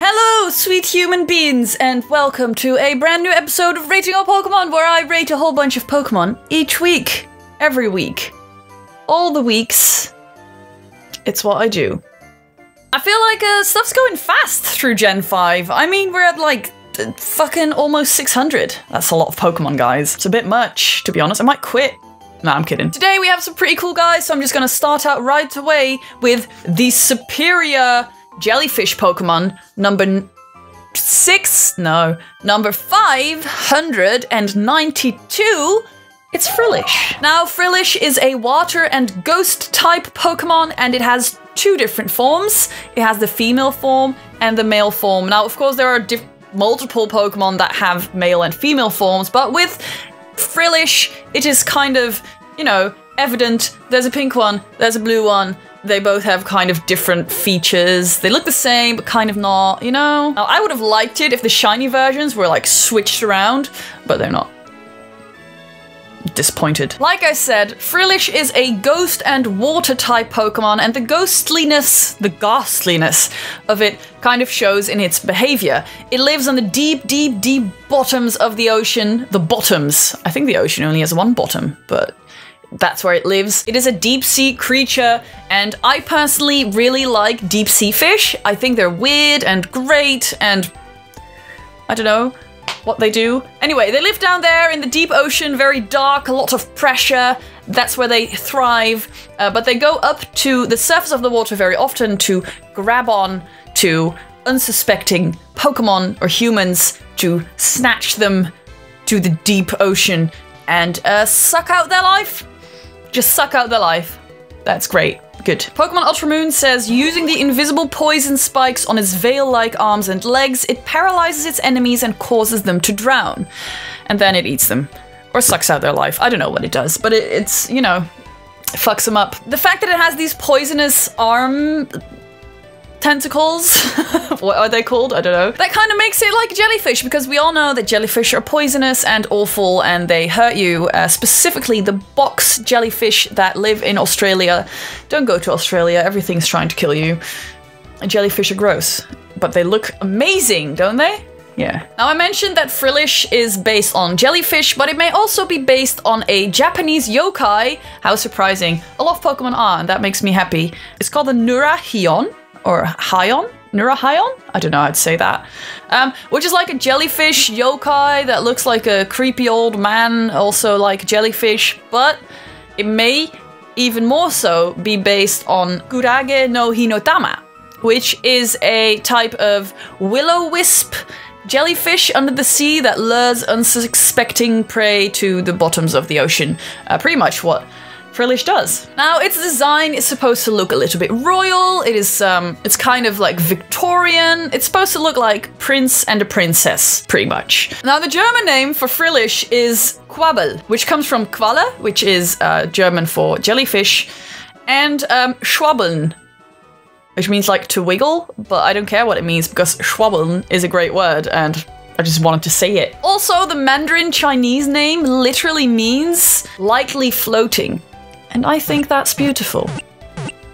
Hello, sweet human beings, and welcome to a brand new episode of Rating All Pokemon, where I rate a whole bunch of Pokemon each week. Every week. All the weeks. It's what I do. I feel like stuff's going fast through Gen 5. I mean, we're at like fucking almost 600. That's a lot of Pokemon, guys. It's a bit much, to be honest. I might quit. No, I'm kidding. Today we have some pretty cool guys, so I'm just gonna start out right away with the superior jellyfish Pokemon, number 592. It's Frillish. Now, Frillish is a water and ghost type Pokemon, and it has two different forms. It has the female form and the male form. Now, of course, there are multiple Pokemon that have male and female forms, but with Frillish, it is kind of, you know, evident. There's a pink one, there's a blue one. They both have kind of different features. They look the same, but kind of not, you know? Now, I would have liked it if the shiny versions were like switched around, but they're not. Disappointed. Like I said, Frillish is a ghost and water type Pokemon, and the ghastliness of it kind of shows in its behavior. It lives on the deep, deep, deep bottoms of the ocean. The bottoms. I think the ocean only has one bottom, but that's where it lives. It is a deep sea creature, and I personally really like deep sea fish. I think they're weird and great, and I don't know what they do. Anyway, they live down there in the deep ocean, very dark, a lot of pressure. That's where they thrive, but they go up to the surface of the water very often to grab on to unsuspecting Pokemon or humans, to snatch them to the deep ocean and suck out their life. Just suck out their life. That's great. Good. Pokemon Ultra Moon says, using the invisible poison spikes on its veil-like arms and legs, it paralyzes its enemies and causes them to drown. And then it eats them. Or sucks out their life. I don't know what it does, but it's, you know, it fucks them up. The fact that it has these poisonous arm tentacles, what are they called? I don't know. That kind of makes it like jellyfish, because we all know that jellyfish are poisonous and awful and they hurt you. Specifically, the box jellyfish that live in Australia. Don't go to Australia, everything's trying to kill you. Jellyfish are gross, but they look amazing, don't they? Yeah. Now, I mentioned that Frillish is based on jellyfish, but it may also be based on a Japanese yokai. How surprising. A lot of Pokemon are, and that makes me happy. It's called the Nurahion. Or Hyon? Nurahyon? I don't know how to say that. Which is like a jellyfish yokai that looks like a creepy old man, also like jellyfish, but it may even more so be based on Kurage no Hinotama, which is a type of will-o-wisp jellyfish under the sea that lures unsuspecting prey to the bottoms of the ocean. Pretty much what Frillish does. Now, its design is supposed to look a little bit royal. It is, it's kind of like Victorian. It's supposed to look like Prince and a Princess, pretty much. Now, the German name for Frillish is Quabbel, which comes from Qualle, which is German for jellyfish, and Schwabbeln, which means like to wiggle, but I don't care what it means because Schwabbeln is a great word, and I just wanted to say it. Also, the Mandarin Chinese name literally means lightly floating. And I think that's beautiful.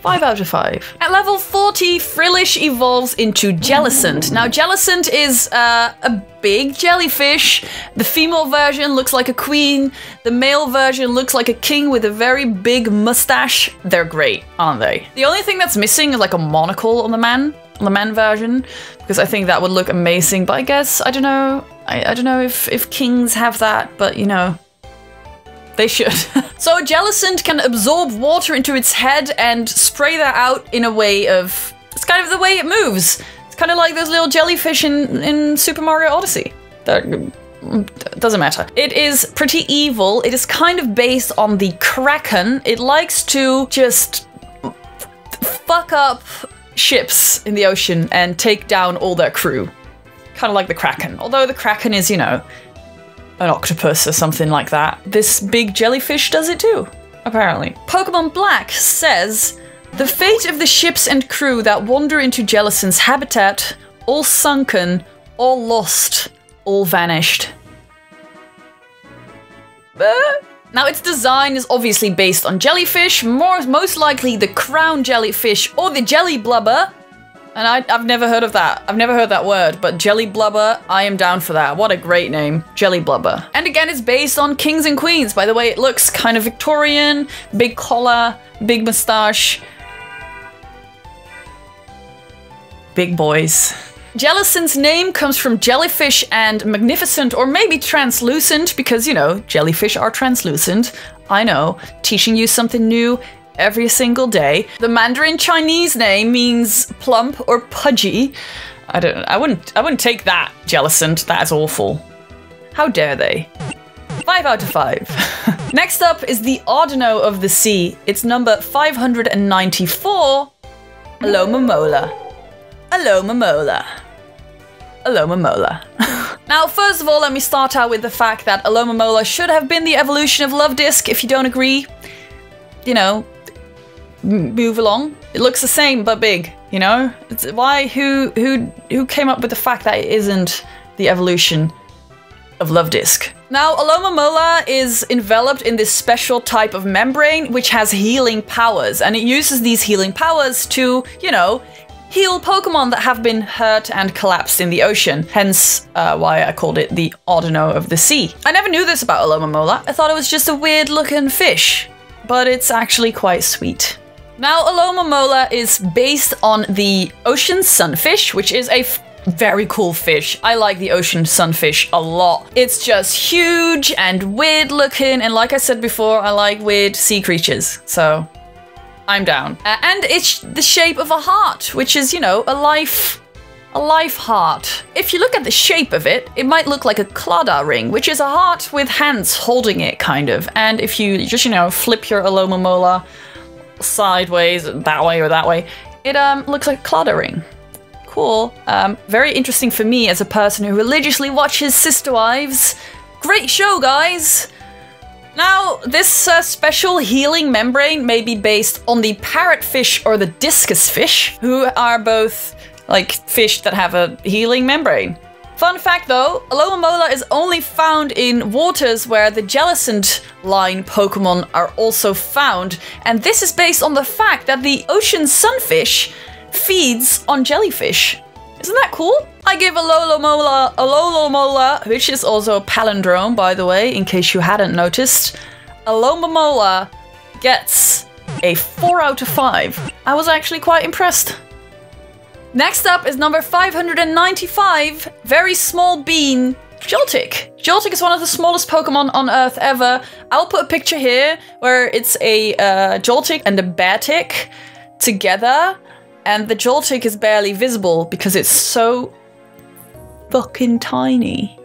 5 out of 5. At level 40, Frillish evolves into Jellicent. Now, Jellicent is a big jellyfish. The female version looks like a queen. The male version looks like a king with a very big mustache. They're great, aren't they? The only thing that's missing is like a monocle on the man version, because I think that would look amazing. But I guess, I don't know. I don't know if kings have that, but you know, they should. So Jellicent can absorb water into its head and spray that out in a way of... It's kind of the way it moves. It's kind of like those little jellyfish in Super Mario Odyssey. That doesn't matter. It is pretty evil. It is kind of based on the Kraken. It likes to just fuck up ships in the ocean and take down all their crew. Kind of like the Kraken. Although the Kraken is, you know, an octopus or something like that. This big jellyfish does it too, apparently. Pokemon Black says, the fate of the ships and crew that wander into Jellicent's habitat, all sunken, all lost, all vanished. Now, its design is obviously based on jellyfish, most likely the crown jellyfish or the jelly blubber. And I've never heard of that. I've never heard that word, but Jelly Blubber, I am down for that. What a great name. Jelly Blubber. And again, it's based on kings and queens. By the way, it looks kind of Victorian, big collar, big moustache. Big boys. Jellicent's name comes from jellyfish and magnificent, or maybe translucent, because, you know, jellyfish are translucent. I know, teaching you something new every single day. The Mandarin Chinese name means plump or pudgy. I wouldn't take that, Jellicent. That is awful. How dare they? 5 out of 5. Next up is the Ordino of the Sea. It's number 594. Alomomola. Alomomola. Alomomola. Now, first of all, let me start out with the fact that Alomomola should have been the evolution of Love Disc. If you don't agree, you know, move along. It looks the same but big, you know? It's, why? Who came up with the fact that it isn't the evolution of Love Disc? Now, Alomomola is enveloped in this special type of membrane which has healing powers, and it uses these healing powers to, you know, heal Pokemon that have been hurt and collapsed in the ocean. Hence why I called it the Ordino of the Sea. I never knew this about Alomomola. I thought it was just a weird looking fish, but it's actually quite sweet. Now, Alomomola is based on the ocean sunfish, which is a very cool fish. I like the ocean sunfish a lot. It's just huge and weird looking, and like I said before, I like weird sea creatures, so I'm down. And it's the shape of a heart, which is, you know, a life heart. If you look at the shape of it, it might look like a Clada ring, which is a heart with hands holding it, kind of. And if you just, you know, flip your Alomomola sideways, that way or that way, it looks like a Clada ring. Cool. Very interesting for me as a person who religiously watches Sister Wives. Great show, guys! Now, this special healing membrane may be based on the parrotfish or the discus fish, who are both, like, fish that have a healing membrane. Fun fact though, Alomomola is only found in waters where the Jellicent line Pokemon are also found, and this is based on the fact that the ocean sunfish feeds on jellyfish. Isn't that cool? I give Alomomola, which is also a palindrome, by the way, in case you hadn't noticed. Alomomola gets a 4 out of 5. I was actually quite impressed. Next up is number 595, very small bean, Joltik. Joltik is one of the smallest Pokemon on Earth ever. I'll put a picture here where it's a Joltik and a Beartic together, and the Joltik is barely visible because it's so fucking tiny.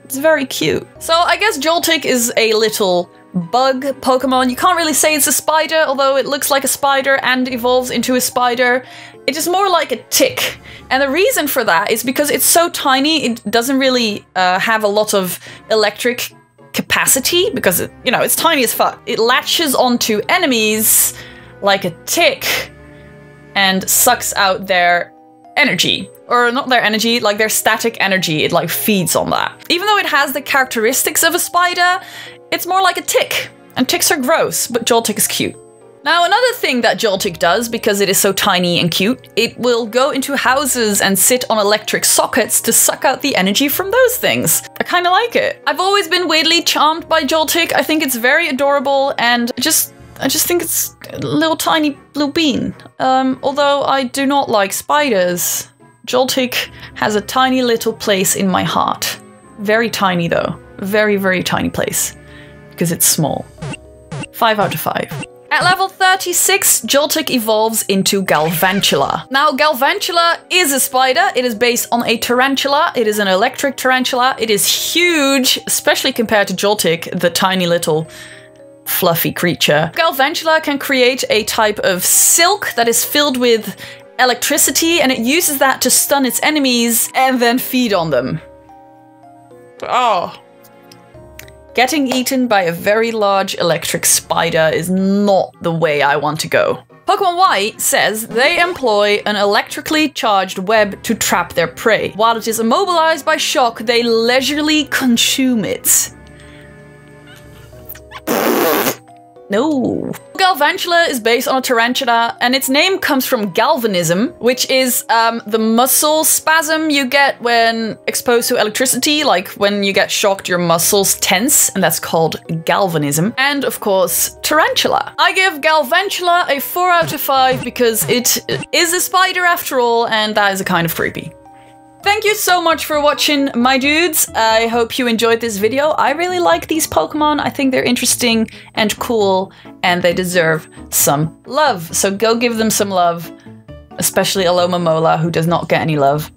It's very cute. So I guess Joltik is a little bug Pokemon. You can't really say it's a spider, although it looks like a spider and evolves into a spider. It is more like a tick. And the reason for that is because it's so tiny, it doesn't really have a lot of electric capacity, because it, you know, it's tiny as fuck. It latches onto enemies like a tick and sucks out their energy. Or not their energy, like their static energy. It like feeds on that. Even though it has the characteristics of a spider, it's more like a tick. And ticks are gross, but Joltik is cute. Now, another thing that Joltik does, because it is so tiny and cute, it will go into houses and sit on electric sockets to suck out the energy from those things. I kind of like it. I've always been weirdly charmed by Joltik. I think it's very adorable, and I just think it's a little tiny blue bean. Although I do not like spiders, Joltik has a tiny little place in my heart. Very tiny though. Very, very tiny place. Because it's small. 5 out of 5. At level 36, Joltik evolves into Galvantula. Now, Galvantula is a spider. It is based on a tarantula. It is an electric tarantula. It is huge, especially compared to Joltik, the tiny little fluffy creature. Galvantula can create a type of silk that is filled with electricity, and it uses that to stun its enemies and then feed on them. Oh. Getting eaten by a very large electric spider is not the way I want to go. Pokemon Y says they employ an electrically charged web to trap their prey. While it is immobilized by shock, they leisurely consume it. No. Galvantula is based on a tarantula, and its name comes from galvanism, which is the muscle spasm you get when exposed to electricity, like when you get shocked, your muscles tense, and that's called galvanism. And of course, tarantula. I give Galvantula a 4 out of 5 because it is a spider after all, and that is a kind of creepy. Thank you so much for watching, my dudes. I hope you enjoyed this video. I really like these Pokemon. I think they're interesting and cool, and they deserve some love. So go give them some love, especially Alomomola, who does not get any love.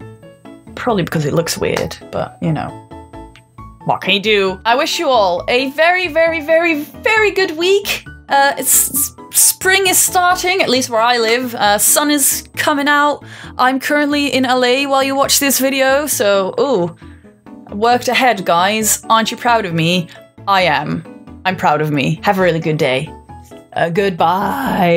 Probably because it looks weird, but you know. What can you do? I wish you all a very, very, very, very good week. Spring is starting, at least where I live. Sun is coming out. I'm currently in LA while you watch this video, so, ooh. Worked ahead, guys. Aren't you proud of me? I am. I'm proud of me. Have a really good day. Goodbye.